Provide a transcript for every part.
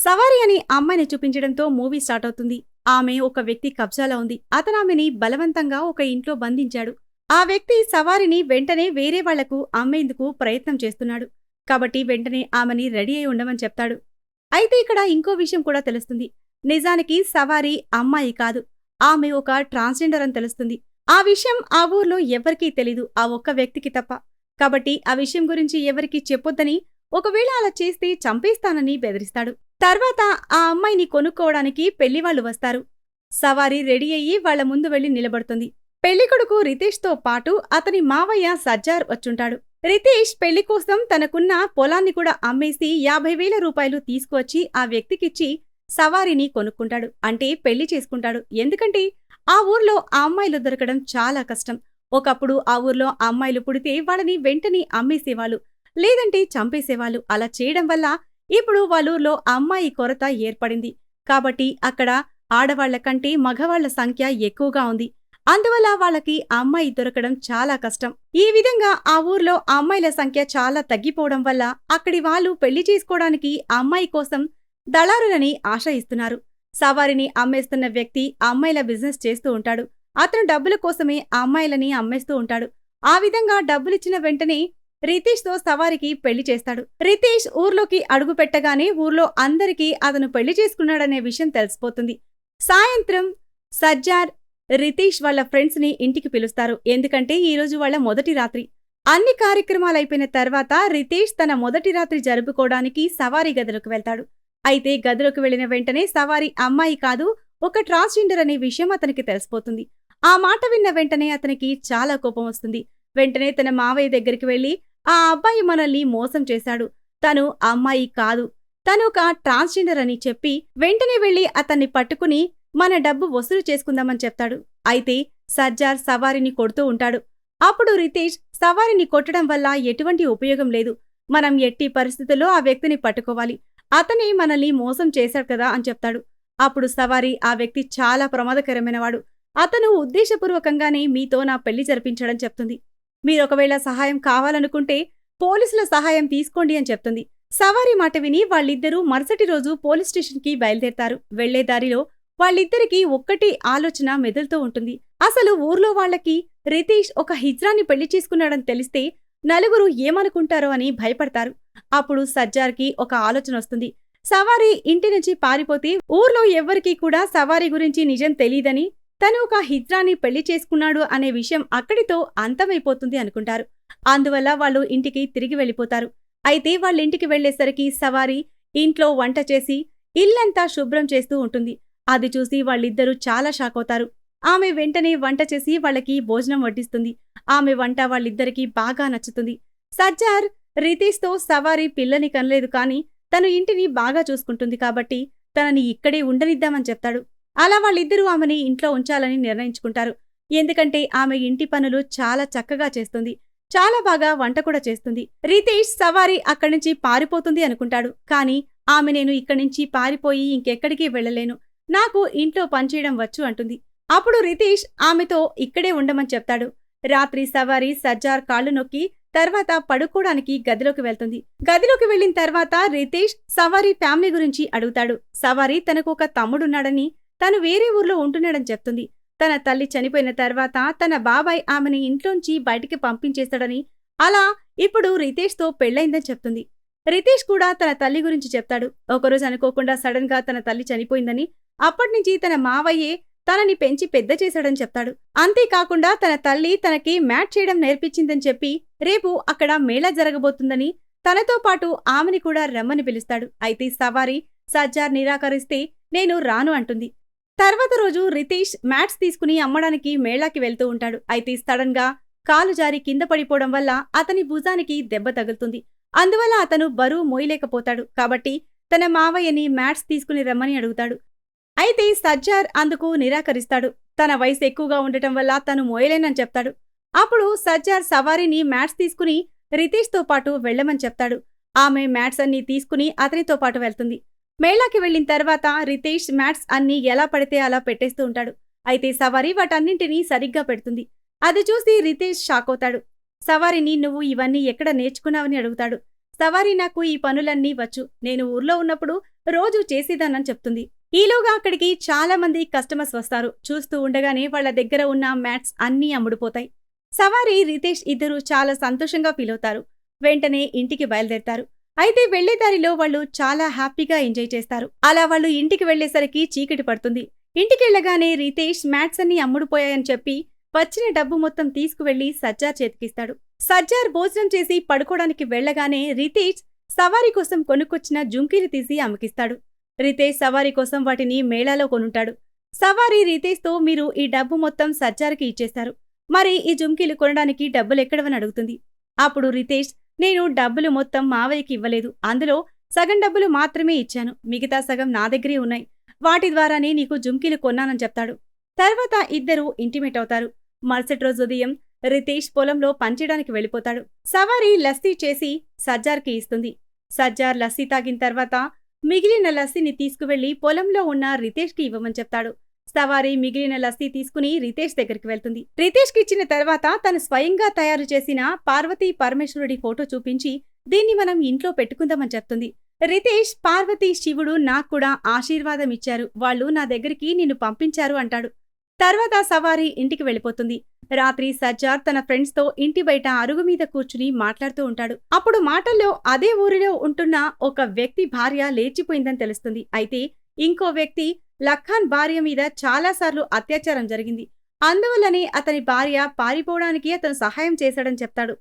సవారి అని అమ్మాయిని చూపించడంతో movie start అవుతుంది. ఆమె ఒక వ్యక్తి కబ్జాలో ఉంది. అతనామెని బలవంతంగా ఒక ఇంట్లో బంధించాడు. ఆ వ్యక్తి సవారిని వెంటనే వేరే వాళ్లకు అమ్మేందుకు ప్రయత్నం చేస్తున్నాడు. కాబట్టి వెంటనే ఆమెని రెడీ అయి ఉండమని చెప్తాడు. అయితే ఇక్కడ ఇంకో విషయం కూడా తెలుస్తుంది. నిజానికి సవారి అమ్మాయి కాదు. ఆమె ఒక ట్రాన్స్‌జెండర్ అని తెలుస్తుంది. ఆ విషయం ఆ ఊర్లో ఎవ్వరికీ తెలీదు. ఆ ఒక్క వ్యక్తికి తప్ప. కాబట్టి ఆ విషయం గురించి ఎవరికీ చెప్పొద్దని, ఒకవేళ అలా చేస్తే చంపేస్తానని బెదిరిస్తాడు. తర్వాత ఆ అమ్మాయిని కొనుక్కోవడానికి పెళ్లివాళ్లు వస్తారు. సవారి రెడీ అయ్యి వాళ్ల ముందు వెళ్లి నిలబడుతుంది. పెళ్లికొడుకు రితేష్‌తో పాటు అతని మావయ్య సజ్జార్ వచ్చుంటాడు. రితేష్ పెళ్లి కోసం తనకున్న పొలాన్ని కూడా అమ్మేసి 50,000 రూపాయలు తీసుకువచ్చి ఆ వ్యక్తికిచ్చి సవారిని కొనుక్కుంటాడు. అంటే పెళ్లి చేసుకుంటాడు. ఎందుకంటే ఆ ఊర్లో ఆ అమ్మాయిలు దొరకడం చాలా కష్టం. ఒకప్పుడు ఆ ఊర్లో అమ్మాయిలు పుడితే వాళ్ళని వెంటనే అమ్మేసేవాళ్ళు, లేదంటే చంపేసేవాళ్ళు. అలా చేయడం వల్ల ఇప్పుడు వాళ్ళూర్లో అమ్మాయి కొరత ఏర్పడింది. కాబట్టి అక్కడ ఆడవాళ్ల కంటే మగవాళ్ల సంఖ్య ఎక్కువగా ఉంది. అందువల్ల వాళ్ళకి అమ్మాయి దొరకడం చాలా కష్టం. ఈ విధంగా ఆ ఊర్లో అమ్మాయిల సంఖ్య చాలా తగ్గిపోవడం వల్ల అక్కడి వాళ్ళు పెళ్లి చేసుకోవడానికి అమ్మాయి కోసం దళారులని ఆశ్రయిస్తున్నారు. సవారిని అమ్మేస్తున్న వ్యక్తి అమ్మాయిల బిజినెస్ చేస్తూ ఉంటాడు. అతను డబ్బుల కోసమే అమ్మాయిలని అమ్మేస్తూ ఉంటాడు. ఆ విధంగా డబ్బులిచ్చిన వెంటనే రితేష్‌తో సవారికి పెళ్లి చేస్తాడు. రితేష్ ఊర్లోకి అడుగు పెట్టగానే ఊర్లో అందరికీ అతను పెళ్లి చేసుకున్నాడనే విషయం తెలిసిపోతుంది. సాయంత్రం సజ్జార్, రితేష్ వాళ్ళ ఫ్రెండ్స్ ని ఇంటికి పిలుస్తారు. ఎందుకంటే ఈ రోజు వాళ్ళ మొదటి రాత్రి. అన్ని కార్యక్రమాలైపోయిన తర్వాత రితేష్ తన మొదటి రాత్రి జరుపుకోవడానికి సవారి గదిలోకి వెళ్తాడు. అయితే గదిలోకి వెళ్లిన వెంటనే సవారి అమ్మాయి కాదు, ఒక ట్రాన్స్‌జెండర్ అనే విషయం అతనికి తెలిసిపోతుంది. ఆ మాట విన్న వెంటనే అతనికి చాలా కోపం వస్తుంది. వెంటనే తన మావయ్య దగ్గరికి వెళ్లి, ఆ అబ్బాయి మనల్ని మోసం చేశాడు. తను అమ్మాయి కాదు, తను ఒక ట్రాన్స్‌జెండర్ అని చెప్పి వెంటనే వెళ్లి అతన్ని పట్టుకుని మన డబ్బు వసూలు చేసుకుందామని చెప్తాడు. అయితే సజ్జార్ సవారిని కొడుతూ ఉంటాడు. అప్పుడు రితేష్, సవారిని కొట్టడం వల్ల ఎటువంటి ఉపయోగం లేదు. మనం ఎట్టి పరిస్థితుల్లో ఆ వ్యక్తిని పట్టుకోవాలి. అతనే మనల్ని మోసం చేశాడు కదా అని చెప్తాడు. అప్పుడు సవారి, ఆ వ్యక్తి చాలా ప్రమాదకరమైనవాడు. అతను ఉద్దేశపూర్వకంగానే మీతో నా పెళ్లి జరిపించాడని చెప్తుంది. మీరొకవేళ సహాయం కావాలనుకుంటే పోలీసుల సహాయం తీసుకోండి అని చెప్తుంది. సవారి మాట విని వాళ్ళిద్దరూ మరుసటి రోజు పోలీస్ స్టేషన్‌కి బయలుదేరతారు. వెళ్లే దారిలో వాళ్ళిద్దరికీ ఒక్కటే ఆలోచన మెదులుతూ ఉంటుంది. అసలు ఊర్లో వాళ్లకి రితేష్ ఒక హిజ్రాని పెళ్లి చేసుకున్నాడని తెలిస్తే నలుగురు ఏమనుకుంటారో అని భయపడతారు. అప్పుడు సజ్జార్‌కి ఒక ఆలోచన వస్తుంది. సవారి ఇంటి నుంచి పారిపోతే ఊర్లో ఎవ్వరికీ కూడా సవారి గురించి నిజం తెలీదని, తను ఒక హిజ్రాని పెళ్లి చేసుకున్నాడు అనే విషయం అక్కడితో అంతమైపోతుంది అనుకుంటారు. అందువల్ల వాళ్ళు ఇంటికి తిరిగి వెళ్లిపోతారు. అయితే వాళ్ళింటికి వెళ్లేసరికి సవారి ఇంట్లో వంట చేసి ఇల్లంతా శుభ్రం చేస్తూ ఉంటుంది. అది చూసి వాళ్ళిద్దరూ చాలా షాకవుతారు. ఆమె వెంటనే వంట చేసి వాళ్ళకి భోజనం వడ్డిస్తుంది. ఆమె వంట వాళ్ళిద్దరికీ బాగా నచ్చుతుంది. సజ్జార్ రితేష్‌తో సవారి పిల్లని కనలేదు కానీ తను ఇంటిని బాగా చూసుకుంటుంది కాబట్టి తనని ఇక్కడే ఉండనిద్దామని చెప్తాడు. అలా వాళ్ళిద్దరూ ఆమెని ఇంట్లో ఉంచాలని నిర్ణయించుకుంటారు. ఎందుకంటే ఆమె ఇంటి పనులు చాలా చక్కగా చేస్తుంది. చాలా బాగా వంట కూడా చేస్తుంది. రితేష్ సవారి అక్కడ్నుంచి పారిపోతుంది అనుకుంటాడు. కానీ ఆమె, నేను ఇక్కడ్నుంచి పారిపోయి ఇంకెక్కడికి వెళ్లలేను. నాకు ఇంట్లో పనిచేయడం వచ్చు అంటుంది. అప్పుడు రితేష్ ఆమెతో ఇక్కడే ఉండమని చెప్తాడు. రాత్రి సవారి సజ్జార్ కాళ్లు నొక్కి తర్వాత పడుకోవడానికి గదిలోకి వెళ్తుంది. గదిలోకి వెళ్లిన తర్వాత రితేష్ సవారి ఫ్యామిలీ గురించి అడుగుతాడు. సవారి తనకు ఒక తమ్ముడున్నాడని, తను వేరే ఊర్లో ఉంటున్నాడని చెప్తుంది. తన తల్లి చనిపోయిన తర్వాత తన బాబాయ్ ఆమెని ఇంట్లోంచి బయటికి పంపించేశాడని, అలా ఇప్పుడు రితేష్‌తో పెళ్లైందని చెప్తుంది. రితేష్ కూడా తన తల్లి గురించి చెప్తాడు. ఒకరోజు అనుకోకుండా సడన్ గా తన తల్లి చనిపోయిందని, అప్పట్నుంచి తన మావయ్యే తనని పెంచి పెద్ద చేశాడని చెప్తాడు. అంతేకాకుండా తన తల్లి తనకి మ్యాట్ చేయడం నేర్పించిందని చెప్పి రేపు అక్కడ మేళా జరగబోతుందని, తనతో పాటు ఆమెని కూడా రమ్మని పిలుస్తాడు. అయితే సవారి సజ్జార్ నిరాకరిస్తే నేను రాను అంటుంది. తర్వాత రోజు రితేష్ మ్యాట్స్ తీసుకుని అమ్మడానికి మేళాకి వెళ్తూ ఉంటాడు. అయితే సడన్ గా కాలు జారి కింద పడిపోవడం వల్ల అతని భుజానికి దెబ్బ తగులుతుంది. అందువల్ల అతను బరువు మోయలేకపోతాడు. కాబట్టి తన మావయ్యని మ్యాట్స్ తీసుకుని రమ్మని అడుగుతాడు. అయితే సజ్జార్ అందుకు నిరాకరిస్తాడు. తన వయసు ఎక్కువగా ఉండటం వల్ల తను మోయలేనని చెప్తాడు. అప్పుడు సజ్జార్ సవారిని మ్యాట్స్ తీసుకుని రితేష్‌తో పాటు వెళ్లమని చెప్తాడు. ఆమె మ్యాట్స్ అన్నీ తీసుకుని అతనితో పాటు వెళ్తుంది. మేళాకి వెళ్లిన తర్వాత రితేష్ మ్యాట్స్ అన్నీ ఎలా పడితే అలా పెట్టేస్తూ ఉంటాడు. అయితే సవారి వాటన్నింటినీ సరిగ్గా పెడుతుంది. అది చూసి రితేష్ షాకవుతాడు. సవారిని, నువ్వు ఇవన్నీ ఎక్కడ నేర్చుకున్నావని అడుగుతాడు. సవారీ నాకు ఈ పనులన్నీ వచ్చు. నేను ఊర్లో ఉన్నప్పుడు రోజూ చేసేదాన్నని చెప్తుంది. ఈలోగా అక్కడికి చాలా మంది కస్టమర్స్ వస్తారు. చూస్తూ ఉండగానే వాళ్ళ దగ్గర ఉన్న మ్యాట్స్ అన్నీ అమ్ముడుపోతాయి. సవారీ, రితేష్ ఇద్దరూ చాలా సంతోషంగా ఫీలవుతారు. వెంటనే ఇంటికి బయలుదేరతారు. అయితే వెళ్లే దారిలో వాళ్ళు చాలా హ్యాపీగా ఎంజాయ్ చేస్తారు. అలా వాళ్ళు ఇంటికి వెళ్లేసరికి చీకటి పడుతుంది. ఇంటికెళ్లగానే రితేష్ మ్యాట్స్ అన్నీ అమ్ముడుపోయాయని చెప్పి వచ్చిన డబ్బు మొత్తం తీసుకువెళ్లి సజ్జార్ చేతికిస్తాడు. సజ్జార్ భోజనం చేసి పడుకోవడానికి వెళ్లగానే రితేష్ సవారీ కోసం కొనుక్కొచ్చిన జుంకీలు తీసి అమ్మకిస్తాడు. రితేష్ సవారీ కోసం వాటిని మేళాలో కొనుంటాడు. సవారీ రితేష్తో మీరు ఈ డబ్బు మొత్తం సజ్జార్కి ఇచ్చేస్తారు. మరి ఈ జుంకీలు కొనడానికి డబ్బులెక్కడవని అడుగుతుంది. అప్పుడు రితేష్, నేను డబ్బులు మొత్తం మావయ్యకి ఇవ్వలేదు. అందులో సగం డబ్బులు మాత్రమే ఇచ్చాను. మిగతా సగం నా దగ్గరే ఉన్నాయి. వాటి ద్వారానే నీకు జుంకీలు కొన్నానని చెప్తాడు. తర్వాత ఇద్దరూ ఇంటిమేట్ అవుతారు. మరుసటి రోజు ఉదయం రితేష్ పొలంలో పనిచేయడానికి వెళ్ళిపోతాడు. సవారీ లస్సీ చేసి సజ్జార్కి ఇస్తుంది. సజ్జార్ లస్సీ తాగిన తర్వాత మిగిలిన లస్సీని తీసుకువెళ్లి పొలంలో ఉన్న రితేష్కి ఇవ్వమని చెప్తాడు. సవారీ మిగిలిన లస్సీ తీసుకుని రితేష్ దగ్గరికి వెళ్తుంది. రితేష్కి ఇచ్చిన తర్వాత తను స్వయంగా తయారు చేసిన పార్వతీ పరమేశ్వరుడి ఫోటో చూపించి దీన్ని మనం ఇంట్లో పెట్టుకుందామని చెప్తుంది. రితేష్, పార్వతీ, శివుడు నాక్కూడా ఆశీర్వాదం ఇచ్చారు. వాళ్ళు నా దగ్గరికి నిన్ను పంపించారు అంటాడు. తర్వాత సవారీ ఇంటికి వెళ్ళిపోతుంది. రాత్రి సజ్జార్ తన ఫ్రెండ్స్తో ఇంటి బయట అరుగు మీద కూర్చుని మాట్లాడుతూ ఉంటాడు. అప్పుడు మాటల్లో అదే ఊరిలో ఉంటున్న ఒక వ్యక్తి భార్య లేచిపోయిందని తెలుస్తుంది. అయితే ఇంకో వ్యక్తి లఖాన్ భార్య మీద చాలాసార్లు అత్యాచారం జరిగింది. అందువల్లనే అతని భార్య పారిపోవడానికి అతను సహాయం చేశాడని చెప్తాడు.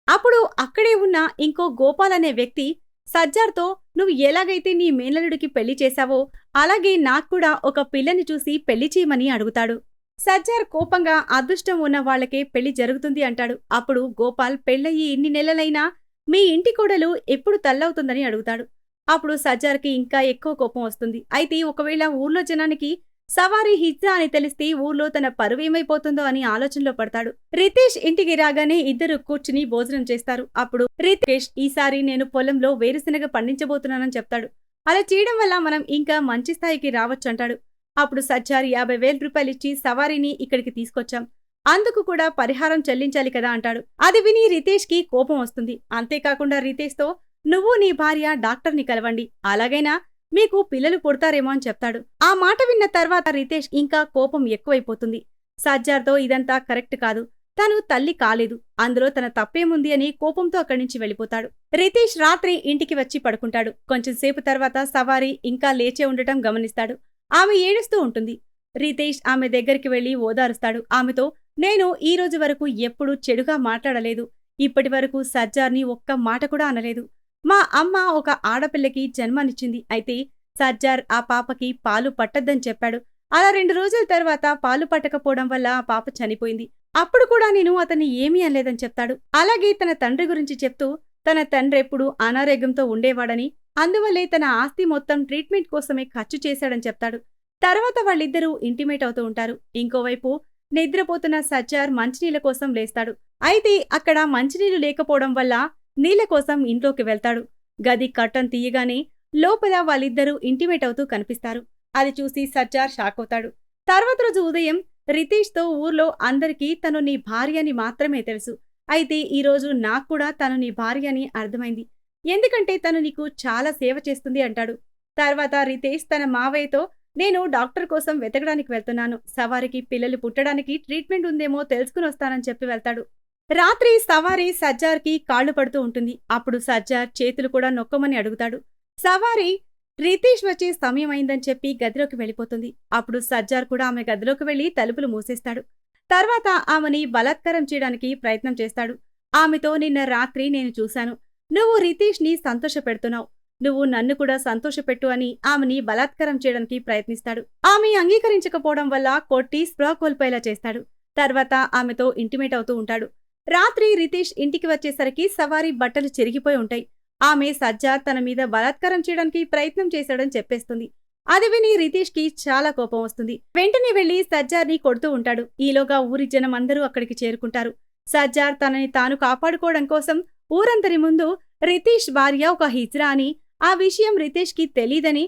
అప్పుడు అక్కడే ఉన్న ఇంకో గోపాల్ అనే వ్యక్తి సజ్జార్తో, నువ్వు ఎలాగైతే నీ మేనల్లుడికి పెళ్లి చేశావో అలాగే నాక్కూడా ఒక పిల్లని చూసి పెళ్లి చేయమని అడుగుతాడు. సజ్జార్ కోపంగా అదృష్టం ఉన్న వాళ్లకే పెళ్లి జరుగుతుంది అంటాడు. అప్పుడు గోపాల్, పెళ్లయ్యి ఇన్ని నెలలైనా మీ ఇంటి కోడలు ఎప్పుడు తల్లవుతుందని అడుగుతాడు. అప్పుడు సజ్జార్కి ఇంకా ఎక్కువ కోపం వస్తుంది. అయితే ఒకవేళ ఊర్లో జనానికి సవారీ హిజ్రా అని తెలిస్తే ఊర్లో తన పరువేమైపోతుందో అని ఆలోచనలో పడతాడు. రితేష్ ఇంటికి రాగానే ఇద్దరు కూర్చుని భోజనం చేస్తారు. అప్పుడు రితేష్, ఈసారి నేను పొలంలో వేరుశనగ పండించబోతున్నానని చెప్తాడు. అలా చేయడం వల్ల మనం ఇంకా మంచి స్థాయికి రావచ్చు అంటాడు. అప్పుడు సజ్జార్ 50,000 రూపాయలిచ్చి సవారీని ఇక్కడికి తీసుకొచ్చాం. అందుకు కూడా పరిహారం చెల్లించాలి కదా అంటాడు. అది విని రితేష్కి కోపం వస్తుంది. అంతేకాకుండా రితేష్తో, నువ్వు నీ భార్య డాక్టర్ని కలవండి, అలాగైనా మీకు పిల్లలు పుడతారేమో అని చెప్తాడు. ఆ మాట విన్న తర్వాత రితేష్ ఇంకా కోపం ఎక్కువైపోతుంది. సజ్జార్తో ఇదంతా కరెక్ట్ కాదు, తను తల్లి కాలేదు, అందులో తన తప్పేముంది అని కోపంతో అక్కడి నుంచి వెళ్ళిపోతాడు. రితేష్ రాత్రి ఇంటికి వచ్చి పడుకుంటాడు. కొంచెం సేపు తర్వాత సవారీ ఇంకా లేచే ఉండటం గమనిస్తాడు. ఆమె ఏడుస్తూ ఉంటుంది. రితేష్ ఆమె దగ్గరికి వెళ్లి ఓదారుస్తాడు. ఆమెతో, నేను ఈ రోజు వరకు ఎప్పుడూ చెడుగా మాట్లాడలేదు. ఇప్పటి వరకు సజ్జార్ని ఒక్క మాట కూడా అనలేదు. మా అమ్మ ఒక ఆడపిల్లకి జన్మనిచ్చింది. అయితే సజ్జార్ ఆ పాపకి పాలు పట్టద్దని చెప్పాడు. అలా 2 రోజుల తర్వాత పాలు పట్టకపోవడం వల్ల ఆ పాప చనిపోయింది. అప్పుడు కూడా నేను అతన్ని ఏమీ అనలేదని చెప్తాడు. అలాగే తన తండ్రి గురించి చెప్తూ, తన తండ్రెప్పుడూ అనారోగ్యంతో ఉండేవాడని, అందువల్లే తన ఆస్తి మొత్తం ట్రీట్మెంట్ కోసమే ఖర్చు చేశాడని చెప్తాడు. తర్వాత వాళ్ళిద్దరూ ఇంటిమేట్ అవుతూ ఉంటారు. ఇంకోవైపు నిద్రపోతున్న సజ్జార్ మంచినీళ్ల కోసం లేస్తాడు. అయితే అక్కడ మంచినీళ్లు లేకపోవడం వల్ల నీళ్ల కోసం ఇంట్లోకి వెళ్తాడు. గది కర్టన్ తీయగానే లోపల వాళ్ళిద్దరూ ఇంటిమేట్ అవుతూ కనిపిస్తారు. అది చూసి సజ్జార్ షాకవుతాడు. తర్వాత రోజు ఉదయం రితేష్తో, ఊర్లో అందరికీ తను నీ భార్య అని మాత్రమే తెలుసు. అయితే ఈరోజు నాక్కూడా తను నీ భార్య అని అర్థమైంది. ఎందుకంటే తను నీకు చాలా సేవ చేస్తుంది అంటాడు. తర్వాత రితేష్ తన మావయ్యతో, నేను డాక్టర్ కోసం వెతకడానికి వెళ్తున్నాను. సవారికి పిల్లలు పుట్టడానికి ట్రీట్మెంట్ ఉందేమో తెలుసుకుని వస్తానని చెప్పి వెళ్తాడు. రాత్రి సవారీ సజ్జార్కి కాళ్లు పడుతూ ఉంటుంది. అప్పుడు సజ్జార్ చేతులు కూడా నొక్కమని అడుగుతాడు. సవారీ రితేష్ వచ్చే సమయం అయిందని చెప్పి గదిలోకి వెళ్ళిపోతుంది. అప్పుడు సజ్జార్ కూడా ఆమె గదిలోకి వెళ్లి తలుపులు మూసేస్తాడు. తర్వాత ఆమెని బలాత్కారం చేయడానికి ప్రయత్నం చేస్తాడు. ఆమెతో, నిన్న రాత్రి నేను చూశాను, నువ్వు రితేష్ని సంతోషపెడుతున్నావు, నువ్వు నన్ను కూడా సంతోషపెట్టు అని ఆమెని బలాత్కారం చేయడానికి ప్రయత్నిస్తాడు. ఆమె అంగీకరించకపోవడం వల్ల కొట్టి స్పృహ కోల్పోయేలా చేస్తాడు. తర్వాత ఆమెతో ఇంటిమేట్ అవుతూ ఉంటాడు. రాత్రి రితేష్ ఇంటికి వచ్చేసరికి సవారీ బట్టలు చెరిగిపోయి ఉంటాయి. ఆమె సజ్జార్ తన మీద బలాత్కారం చేయడానికి ప్రయత్నం చేశాడని చెప్పేస్తుంది. అది విని రితేష్కి చాలా కోపం వస్తుంది. వెంటనే వెళ్లి సజ్జార్ని కొడుతూ ఉంటాడు. ఈలోగా ఊరి జనం అందరూ అక్కడికి చేరుకుంటారు. సజ్జార్ తనని తాను కాపాడుకోవడం కోసం ఊరందరి ముందు రితేష్ భార్య ఒక హిజ్రా అని, ఆ విషయం రితేష్కి తెలీదని,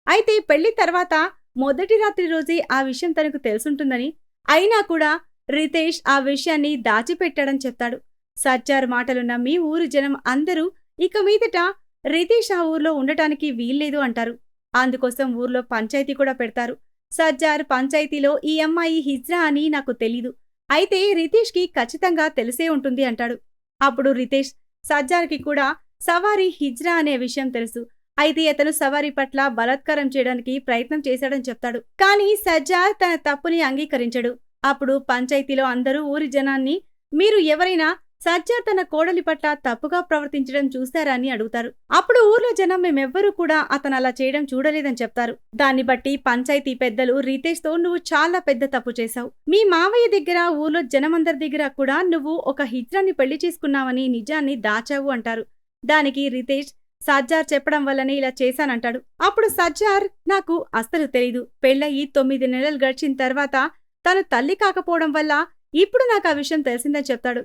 అయితే పెళ్లి తర్వాత మొదటి రాత్రి రోజే ఆ విషయం తనకు తెలుసుంటుందని, అయినా కూడా రితేష్ ఆ విషయాన్ని దాచిపెట్టాడని చెప్తాడు. సజ్జార్ మాటలు నమ్మి ఊరి జనం అందరూ ఇక మీదట రితీష్ ఆ ఊర్లో ఉండటానికి వీల్లేదు అంటారు. అందుకోసం ఊర్లో పంచాయతీ కూడా పెడతారు. సజ్జార్ పంచాయతీలో ఈ అమ్మాయి హిజ్రా అని నాకు తెలీదు. అయితే రితీష్‌కి ఖచ్చితంగా తెలిసే ఉంటుంది అంటాడు. అప్పుడు రితేష్ సజ్జార్‌కి కూడా సవారీ హిజ్రా అనే విషయం తెలుసు. అయితే అతను సవారీ పట్ల బలాత్కారం చేయడానికి ప్రయత్నం చేశాడని చెప్తాడు. కానీ సజ్జార్ తన తప్పుని అంగీకరించడు. అప్పుడు పంచాయతీలో అందరూ ఊరి జనాన్ని మీరు ఎవరైనా సజ్జార్ తన కోడలి పట్ల తప్పుగా ప్రవర్తించడం చూశారా అని అడుగుతారు. అప్పుడు ఊర్లో జనం మేమెవ్వరూ కూడా అతను అలా చేయడం చూడలేదని చెప్తారు. దాన్ని బట్టి పంచాయతీ పెద్దలు రితేష్‌తో నువ్వు చాలా పెద్ద తప్పు చేశావు. మీ మావయ్య దగ్గర ఊర్లో జనమందరి దగ్గర కూడా నువ్వు ఒక హిజ్రాని పెళ్లి చేసుకున్నావని నిజాన్ని దాచావు అంటారు. దానికి రితేష్ సజ్జార్ చెప్పడం వల్లనే ఇలా చేశానంటాడు. అప్పుడు సజ్జార్ నాకు అస్సలు తెలీదు. పెళ్ళయి 9 నెలలు గడిచిన తర్వాత తను తల్లి కాకపోవడం వల్ల ఇప్పుడు నాకు ఆ విషయం తెలిసిందని చెప్తాడు.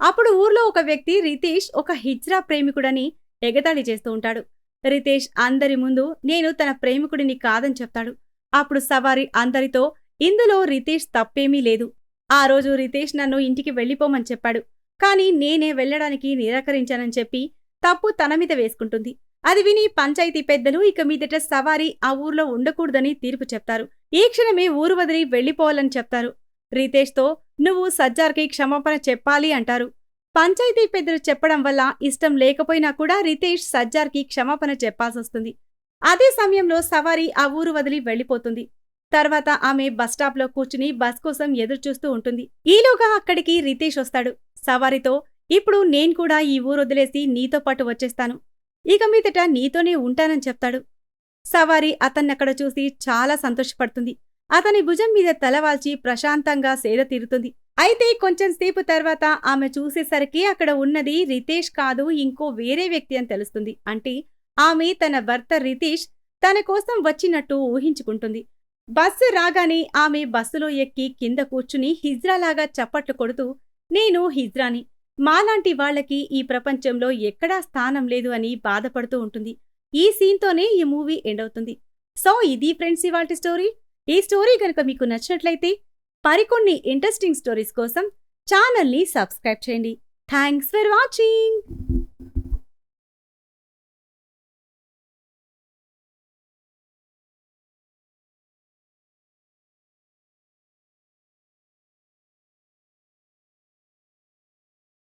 అప్పుడు ఊర్లో ఒక వ్యక్తి రితేష్ ఒక హిజ్రా ప్రేమికుడని ఎగతాళి చేస్తూ ఉంటాడు. రితేష్ అందరి ముందు నేను తన ప్రేమికుడిని కాదని చెప్తాడు. అప్పుడు సవారి అందరితో ఇందులో రితేష్ తప్పేమీ లేదు. ఆ రోజు రితేష్ నన్ను ఇంటికి వెళ్ళిపోమని చెప్పాడు. కానీ నేనే వెళ్లడానికి నిరాకరించానని చెప్పి తప్పు తన మీద వేసుకుంటుంది. అది విని పంచాయతీ పెద్దలు ఇక మీదట సవారి ఆ ఊర్లో ఉండకూడదని తీర్పు చెప్తారు. ఈ క్షణమే ఊరు వదిలి వెళ్లిపోవాలని చెప్తారు. రితేష్‌తో నువ్వు సజ్జార్‌కి క్షమాపణ చెప్పాలి అంటారు. పంచాయతీ పెద్దలు చెప్పడం వల్ల ఇష్టం లేకపోయినా కూడా రితేష్ సజ్జార్‌కి క్షమాపణ చెప్పాల్సొస్తుంది. అదే సమయంలో సవారి ఆ ఊరు వదిలి వెళ్లిపోతుంది. తర్వాత ఆమె బస్టాప్లో కూర్చుని బస్ కోసం ఎదురుచూస్తూ ఉంటుంది. ఈలోగా అక్కడికి రితేష్ వస్తాడు. సవారితో ఇప్పుడు నేను కూడా ఈ ఊరొదిలేసి నీతో పాటు వచ్చేస్తాను. ఇక మీదట నీతోనే ఉంటానని చెప్తాడు. సవారి అతన్నక్కడ చూసి చాలా సంతోషపడుతుంది. అతని భుజం మీద తలవాల్చి ప్రశాంతంగా సేద తీరుతుంది. అయితే కొంచెం సేపు తర్వాత ఆమె చూసేసరికి అక్కడ ఉన్నది రితేష్ కాదు ఇంకో వేరే వ్యక్తి అని తెలుస్తుంది. అంటే ఆమె తన భర్త రితేష్ తన కోసం వచ్చినట్టు ఊహించుకుంటుంది. బస్సు రాగానే ఆమె బస్సులో ఎక్కి కింద కూర్చుని హిజ్రాలాగా చప్పట్లు కొడుతూ నేను హిజ్రాని, మాలాంటి వాళ్లకి ఈ ప్రపంచంలో ఎక్కడా స్థానం లేదు అని బాధపడుతూ ఉంటుంది. ఈ సీన్తోనే ఈ మూవీ ఎండ్ అవుతుంది. సో ఇది ఫ్రెండ్స్ ఇవాల్టి స్టోరీ. ఈ స్టోరీ గనుక మీకు నచ్చినట్లయితే మరికొన్ని ఇంట్రెస్టింగ్ స్టోరీస్ కోసం ఛానల్ని సబ్స్క్రైబ్ చేయండి. Thanks for watching.